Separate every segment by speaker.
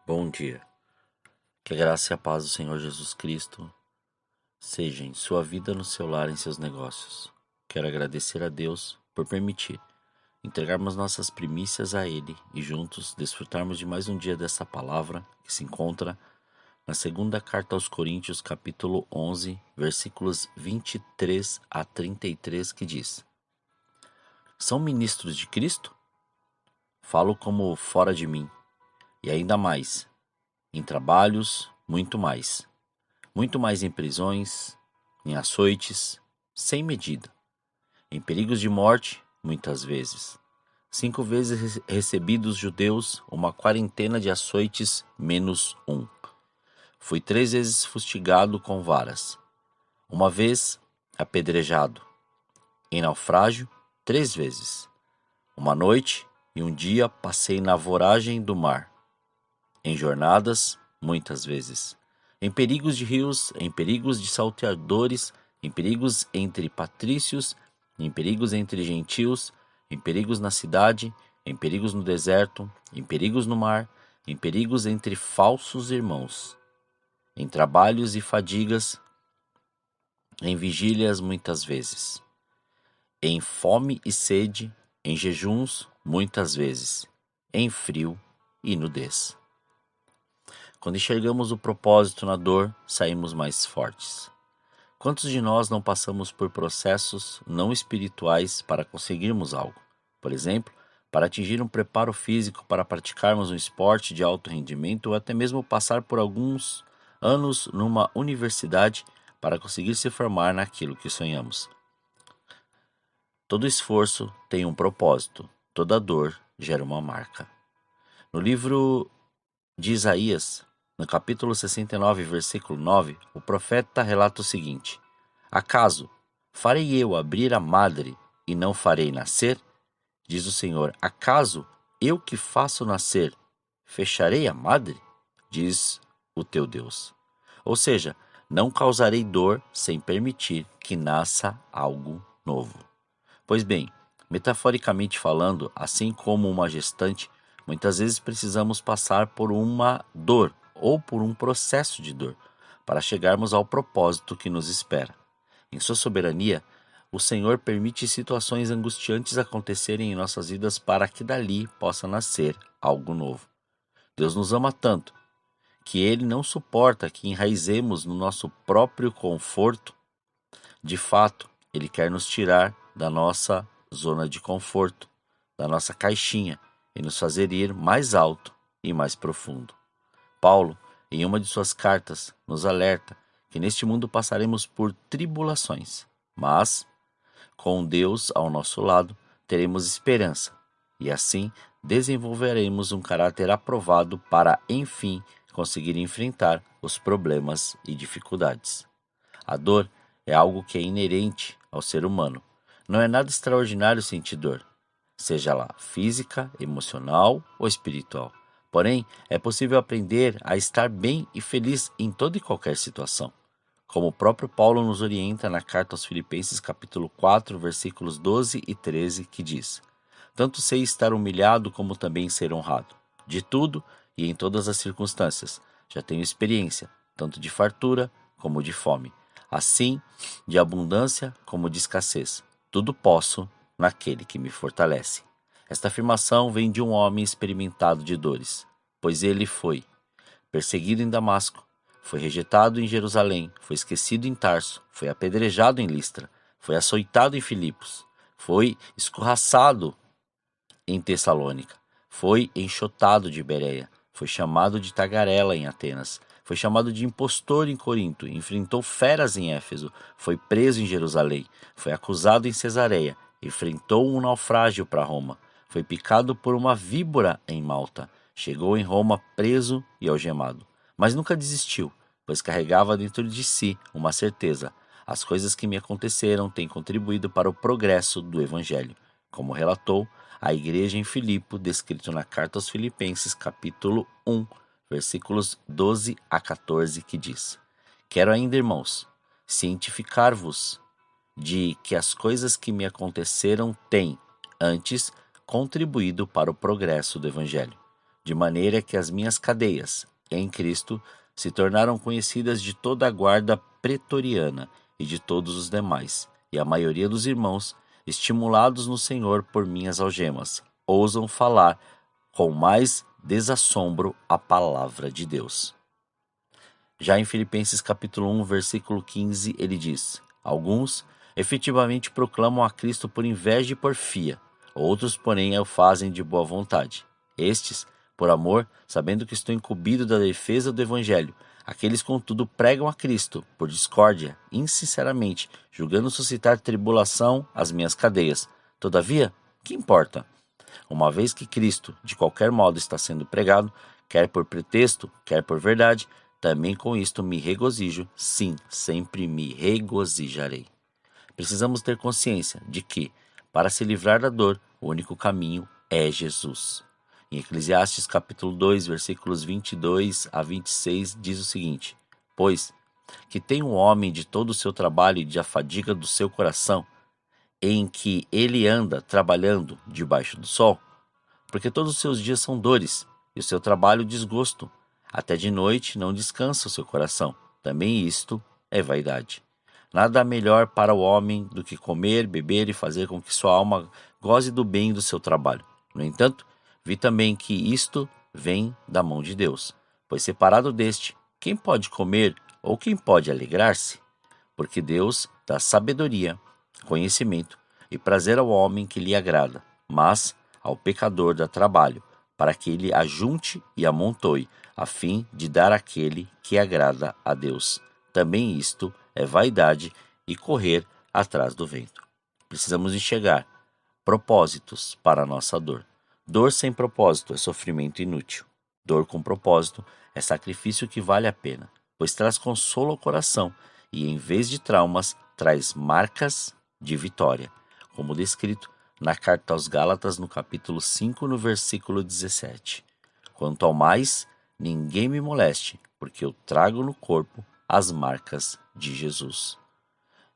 Speaker 1: Bom dia. Que a graça e a paz do Senhor Jesus Cristo seja em sua vida, no seu lar, em seus negócios. Quero agradecer a Deus por permitir entregarmos nossas primícias a Ele e juntos desfrutarmos de mais um dia dessa palavra que se encontra na segunda carta aos Coríntios, capítulo 11, versículos 23 a 33, que diz: São ministros de Cristo? Falo como fora de mim, e ainda mais, em trabalhos, muito mais em prisões, em açoites, sem medida, em perigos de morte, muitas vezes. 5 vezes recebi dos judeus uma quarentena de açoites menos um. Fui 3 vezes fustigado com varas, uma vez apedrejado, em naufrágio 3 vezes. Uma noite e um dia passei na voragem do mar, em jornadas muitas vezes, em perigos de rios, em perigos de salteadores, em perigos entre patrícios, em perigos entre gentios, em perigos na cidade, em perigos no deserto, em perigos no mar, em perigos entre falsos irmãos, em trabalhos e fadigas, em vigílias muitas vezes, em fome e sede, em jejuns muitas vezes, em frio e nudez. Quando enxergamos o propósito na dor, saímos mais fortes. Quantos de nós não passamos por processos não espirituais para conseguirmos algo? Por exemplo, para atingir um preparo físico para praticarmos um esporte de alto rendimento ou até mesmo passar por alguns anos numa universidade para conseguir se formar naquilo que sonhamos. Todo esforço tem um propósito, toda dor gera uma marca. No livro de Isaías, no capítulo 69, versículo 9, o profeta relata o seguinte: Acaso farei eu abrir a madre e não farei nascer? Diz o Senhor: Acaso eu que faço nascer, fecharei a madre? Diz o teu Deus. Ou seja, não causarei dor sem permitir que nasça algo novo. Pois bem, metaforicamente falando, assim como uma gestante, muitas vezes precisamos passar por uma dor ou por um processo de dor para chegarmos ao propósito que nos espera. Em sua soberania, o Senhor permite situações angustiantes acontecerem em nossas vidas para que dali possa nascer algo novo. Deus nos ama tanto que Ele não suporta que enraizemos no nosso próprio conforto. De fato, Ele quer nos tirar da nossa zona de conforto, da nossa caixinha, e nos fazer ir mais alto e mais profundo. Paulo, em uma de suas cartas, nos alerta que neste mundo passaremos por tribulações, mas, com Deus ao nosso lado, teremos esperança, e assim desenvolveremos um caráter aprovado para, enfim, conseguir enfrentar os problemas e dificuldades. A dor é algo que é inerente ao ser humano. Não é nada extraordinário sentir dor, seja lá física, emocional ou espiritual. Porém, é possível aprender a estar bem e feliz em toda e qualquer situação. Como o próprio Paulo nos orienta na carta aos Filipenses, capítulo 4, versículos 12 e 13, que diz: Tanto sei estar humilhado como também ser honrado. De tudo e em todas as circunstâncias, já tenho experiência, tanto de fartura como de fome, assim de abundância como de escassez. Tudo posso naquele que me fortalece. Esta afirmação vem de um homem experimentado de dores, pois ele foi perseguido em Damasco, foi rejeitado em Jerusalém, foi esquecido em Tarso, foi apedrejado em Listra, foi açoitado em Filipos, foi escorraçado em Tessalônica, foi enxotado de Bereia, foi chamado de tagarela em Atenas, foi chamado de impostor em Corinto, enfrentou feras em Éfeso, foi preso em Jerusalém, foi acusado em Cesareia, enfrentou um naufrágio para Roma, foi picado por uma víbora em Malta, chegou em Roma preso e algemado. Mas nunca desistiu, pois carregava dentro de si uma certeza: as coisas que me aconteceram têm contribuído para o progresso do Evangelho, como relatou a igreja em Filipe, descrito na carta aos Filipenses, capítulo 1, versículos 12 a 14, que diz: Quero ainda, irmãos, cientificar-vos de que as coisas que me aconteceram têm, antes, contribuído para o progresso do Evangelho, de maneira que as minhas cadeias, em Cristo, se tornaram conhecidas de toda a guarda pretoriana e de todos os demais, e a maioria dos irmãos, estimulados no Senhor por minhas algemas, ousam falar com mais desassombro a palavra de Deus. Já em Filipenses capítulo 1, versículo 15, ele diz: alguns efetivamente proclamam a Cristo por inveja e porfia, outros, porém, o fazem de boa vontade. Estes, por amor, sabendo que estou incumbido da defesa do Evangelho. Aqueles, contudo, pregam a Cristo, por discórdia, insinceramente, julgando suscitar tribulação às minhas cadeias. Todavia, que importa? Uma vez que Cristo, de qualquer modo, está sendo pregado, quer por pretexto, quer por verdade, também com isto me regozijo, sim, sempre me regozijarei. Precisamos ter consciência de que, para se livrar da dor, o único caminho é Jesus. Em Eclesiastes capítulo 2, versículos 22 a 26, diz o seguinte: pois, que tem um homem de todo o seu trabalho e de a fadiga do seu coração, em que ele anda trabalhando debaixo do sol? Porque todos os seus dias são dores, e o seu trabalho desgosto. Até de noite não descansa o seu coração. Também isto é vaidade. Nada há melhor para o homem do que comer, beber e fazer com que sua alma goze do bem do seu trabalho. No entanto, vi também que isto vem da mão de Deus. Pois separado deste, quem pode comer ou quem pode alegrar-se? Porque Deus dá sabedoria, conhecimento e prazer ao homem que lhe agrada, mas ao pecador dá trabalho, para que ele ajunte e amontoe, a fim de dar àquele que agrada a Deus. Também isto é vaidade e correr atrás do vento. Precisamos enxergar propósitos para a nossa dor. Dor sem propósito é sofrimento inútil. Dor com propósito é sacrifício que vale a pena, pois traz consolo ao coração e, em vez de traumas, traz marcas de vitória, como descrito na carta aos Gálatas, no capítulo 5, no versículo 17. Quanto ao mais, ninguém me moleste, porque eu trago no corpo as marcas de Jesus.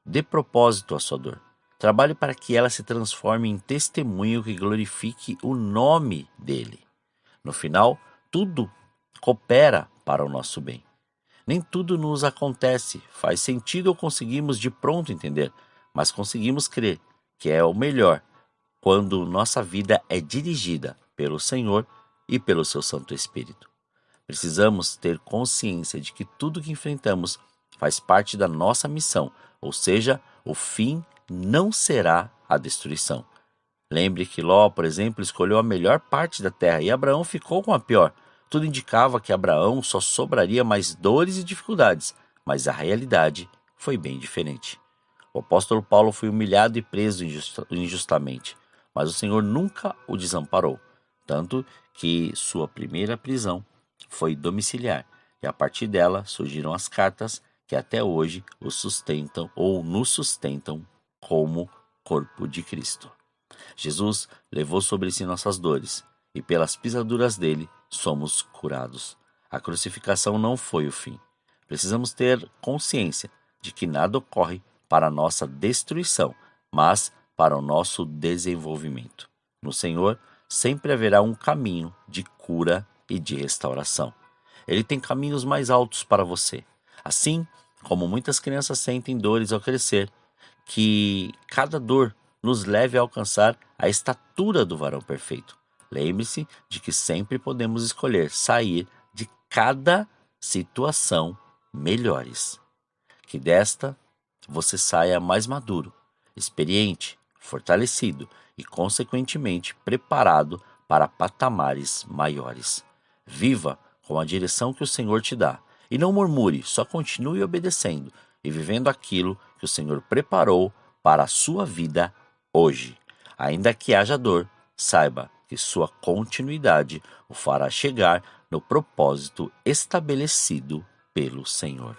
Speaker 1: Dê propósito à sua dor. Trabalhe para que ela se transforme em testemunho que glorifique o nome dele. No final, tudo coopera para o nosso bem. Nem tudo nos acontece, faz sentido ou conseguimos de pronto entender, mas conseguimos crer que é o melhor quando nossa vida é dirigida pelo Senhor e pelo seu Santo Espírito. Precisamos ter consciência de que tudo que enfrentamos faz parte da nossa missão, ou seja, o fim não será a destruição. Lembre que Ló, por exemplo, escolheu a melhor parte da terra e Abraão ficou com a pior. Tudo indicava que Abraão só sobraria mais dores e dificuldades, mas a realidade foi bem diferente. O apóstolo Paulo foi humilhado e preso injustamente, mas o Senhor nunca o desamparou, tanto que sua primeira prisão foi domiciliar, e a partir dela surgiram as cartas que até hoje o sustentam ou nos sustentam como corpo de Cristo. Jesus levou sobre si nossas dores, e pelas pisaduras dele somos curados. A crucificação não foi o fim. Precisamos ter consciência de que nada ocorre para a nossa destruição, mas para o nosso desenvolvimento. No Senhor sempre haverá um caminho de cura e de restauração. Ele tem caminhos mais altos para você. Assim como muitas crianças sentem dores ao crescer, que cada dor nos leve a alcançar a estatura do varão perfeito. Lembre-se de que sempre podemos escolher sair de cada situação melhores. Que desta você saia mais maduro, experiente, fortalecido e, consequentemente, preparado para patamares maiores. Viva com a direção que o Senhor te dá e não murmure, só continue obedecendo e vivendo aquilo que o Senhor preparou para a sua vida hoje. Ainda que haja dor, saiba que sua continuidade o fará chegar no propósito estabelecido pelo Senhor.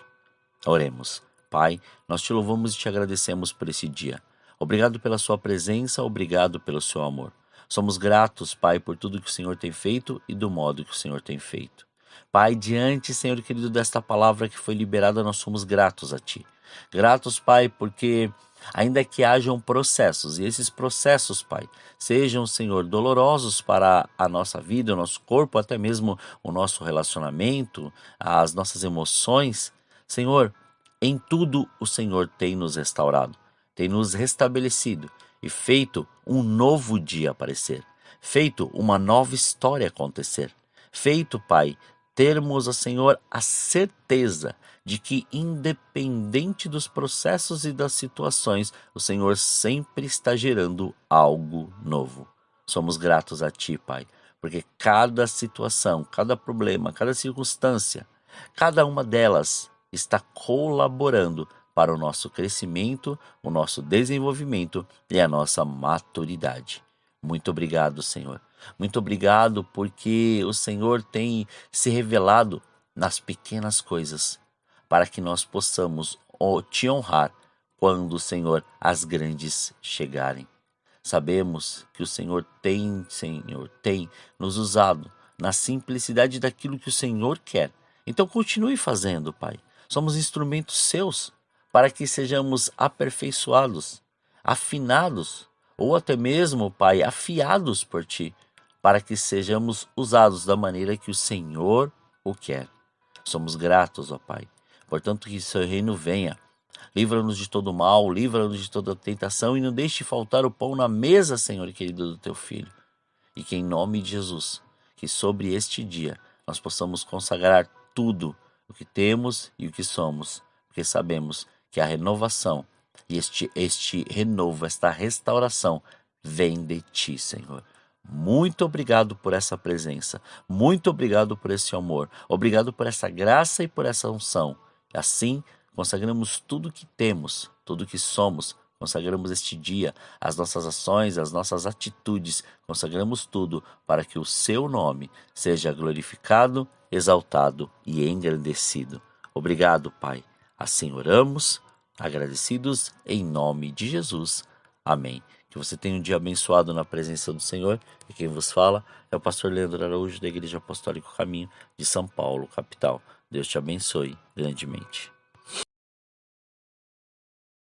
Speaker 1: Oremos. Pai, nós te louvamos e te agradecemos por esse dia. Obrigado pela sua presença, obrigado pelo seu amor. Somos gratos, Pai, por tudo que o Senhor tem feito e do modo que o Senhor tem feito. Pai, diante, Senhor querido, desta palavra que foi liberada, nós somos gratos a Ti. Gratos, Pai, porque Ainda que hajam processos, e esses processos, Pai, sejam, Senhor, dolorosos para a nossa vida, o nosso corpo, até mesmo o nosso relacionamento, as nossas emoções, Senhor, em tudo o Senhor tem nos restaurado, tem nos restabelecido e feito um novo dia aparecer, feito uma nova história acontecer, feito, Pai, termos, ó Senhor, a certeza de que, independente dos processos e das situações, o Senhor sempre está gerando algo novo. Somos gratos a Ti, Pai, porque cada situação, cada problema, cada circunstância, cada uma delas está colaborando para o nosso crescimento, o nosso desenvolvimento e a nossa maturidade. Muito obrigado, Senhor. Muito obrigado porque o Senhor tem se revelado nas pequenas coisas, para que nós possamos te honrar quando, Senhor, as grandes chegarem. Sabemos que o Senhor tem nos usado na simplicidade daquilo que o Senhor quer. Então continue fazendo, Pai. Somos instrumentos seus para que sejamos aperfeiçoados, afinados ou até mesmo, Pai, afiados por Ti, para que sejamos usados da maneira que o Senhor o quer. Somos gratos, ó Pai. Portanto, que seu reino venha. Livra-nos de todo mal, livra-nos de toda tentação e não deixe faltar o pão na mesa, Senhor querido, do Teu Filho. E que em nome de Jesus, que sobre este dia nós possamos consagrar tudo o que temos e o que somos, porque sabemos que a renovação e este renovo, esta restauração vem de Ti, Senhor. Muito obrigado por essa presença, muito obrigado por esse amor, obrigado por essa graça e por essa unção. Assim, consagramos tudo que temos, tudo que somos, consagramos este dia, as nossas ações, as nossas atitudes, consagramos tudo para que o Seu nome seja glorificado, exaltado e engrandecido. Obrigado, Pai. Assim oramos, agradecidos em nome de Jesus. Amém. Que você tenha um dia abençoado na presença do Senhor. E quem vos fala é o pastor Leandro Araújo, da Igreja Apostólica Caminho de São Paulo, capital. Deus te abençoe grandemente.